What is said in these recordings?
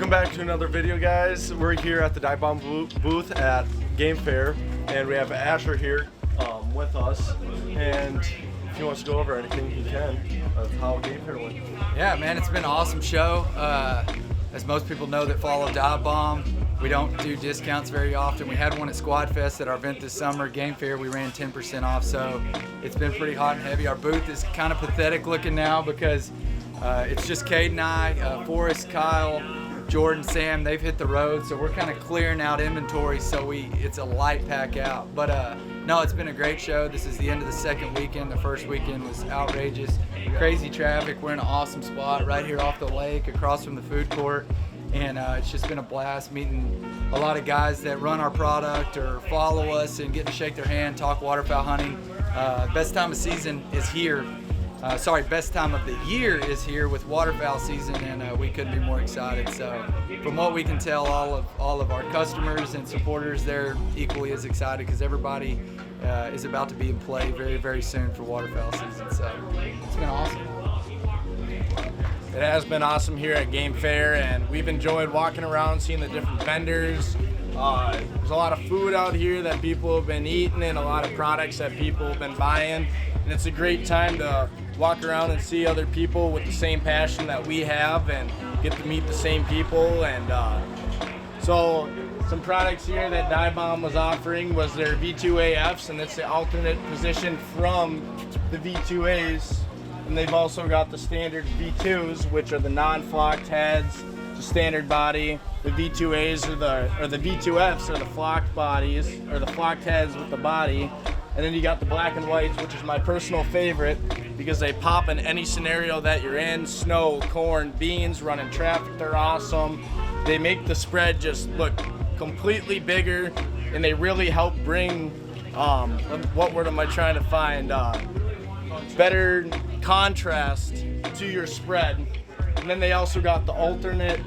Welcome back to another video, guys. We're here at the Divebomb booth at GameFair, and we have Asher here with us. And if he wants to go over anything, he can, of how GameFair went. Yeah, man, it's been an awesome show. As most people know that follow Divebomb, we don't do discounts very often. We had one at Squad Fest at our event this summer. GameFair, we ran 10% off, so it's been pretty hot and heavy. Our booth is kind of pathetic looking now because it's just Cade and I, Forrest, Kyle, Jordan, Sam, they've hit the road, so we're kind of clearing out inventory, so it's a light pack out. But no, it's been a great show. This is the end of the second weekend. The first weekend was outrageous. Crazy traffic. We're in an awesome spot right here off the lake across from the food court. And it's just been a blast meeting a lot of guys that run our product or follow us and get to shake their hand, talk waterfowl hunting. Best time of season is here. Best time of the year is here with waterfowl season, and we couldn't be more excited. So from what we can tell, all of our customers and supporters, they're equally as excited because everybody is about to be in play very, very soon for waterfowl season. So it's been awesome. It has been awesome here at GameFair, and we've enjoyed walking around, seeing the different vendors. There's a lot of food out here that people have been eating and a lot of products that people have been buying. And it's a great time to walk around and see other people with the same passion that we have and get to meet the same people. And so some products here that Divebomb was offering was their V2AFs, and it's the alternate position from the V2As. And they've also got the standard V2s, which are the non-flocked heads, the standard body. The V2As or the V2Fs are the flocked bodies, or the flocked heads with the body. And then you got the black and whites, which is my personal favorite because they pop in any scenario that you're in. Snow, corn, beans, running traffic, they're awesome. They make the spread just look completely bigger, and they really help bring, what word am I trying to find? Better contrast to your spread. And then they also got the alternate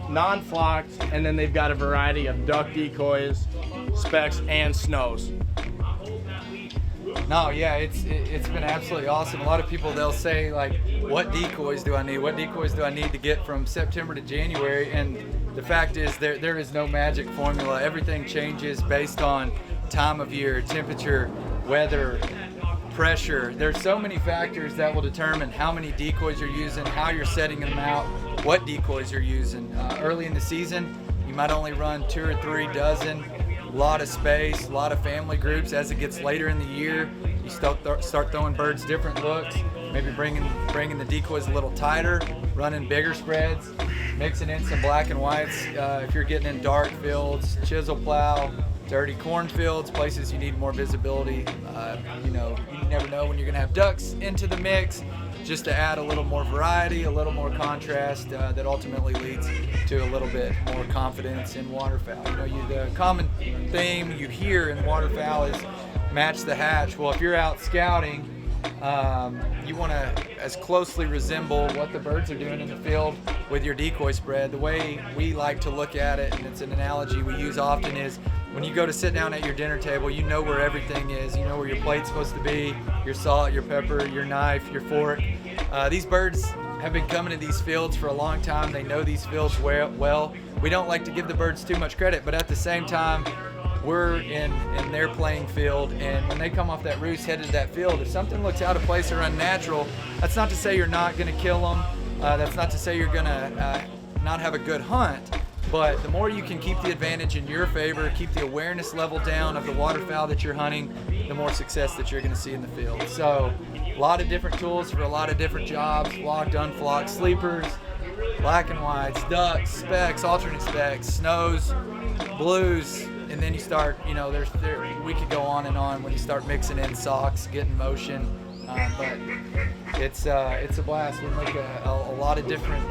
non-flocked, and then they've got a variety of duck decoys, specs, and snows. No, yeah, it's been absolutely awesome. A lot of people, they'll say, like, what decoys do I need? What decoys do I need to get from September to January? And the fact is there is no magic formula. Everything changes based on time of year, temperature, weather, pressure. There's so many factors that will determine how many decoys you're using, how you're setting them out, what decoys you're using. Early in the season, you might only run 2 or 3 dozen. A lot of space, a lot of family groups. As it gets later in the year, you start throwing birds different looks, maybe bringing the decoys a little tighter, running bigger spreads, mixing in some black and whites. If you're getting in dark fields, chisel plow, dirty cornfields, places you need more visibility. You never know when you're gonna have ducks into the mix, just to add a little more variety, a little more contrast that ultimately leads to a little bit more confidence in waterfowl. The common theme you hear in waterfowl is match the hatch. Well, if you're out scouting, you want to as closely resemble what the birds are doing in the field with your decoy spread. The way we like to look at it, and it's an analogy we use often, is when you go to sit down at your dinner table, you know where everything is. You know where your plate's supposed to be, your salt, your pepper, your knife, your fork. These birds have been coming to these fields for a long time. They know these fields well. We don't like to give the birds too much credit, but at the same time, we're in their playing field, and when they come off that roost headed to that field, if something looks out of place or unnatural, that's not to say you're not going to kill them. That's not to say you're going to not have a good hunt. But the more you can keep the advantage in your favor, keep the awareness level down of the waterfowl that you're hunting, the more success that you're going to see in the field. So a lot of different tools for a lot of different jobs: flocked, unflocked, sleepers, black and whites, ducks, specs, alternate specs, snows, blues, and then you start, we could go on and on when you start mixing in socks, getting motion. But it's a blast. We make a lot of different,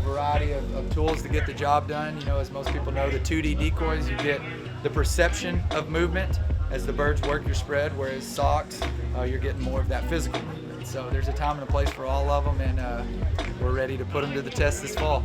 variety of tools to get the job done. As most people know, the 2D decoys, you get the perception of movement as the birds work your spread, whereas socks, you're getting more of that physical movement. So there's a time and a place for all of them, and we're ready to put them to the test this fall.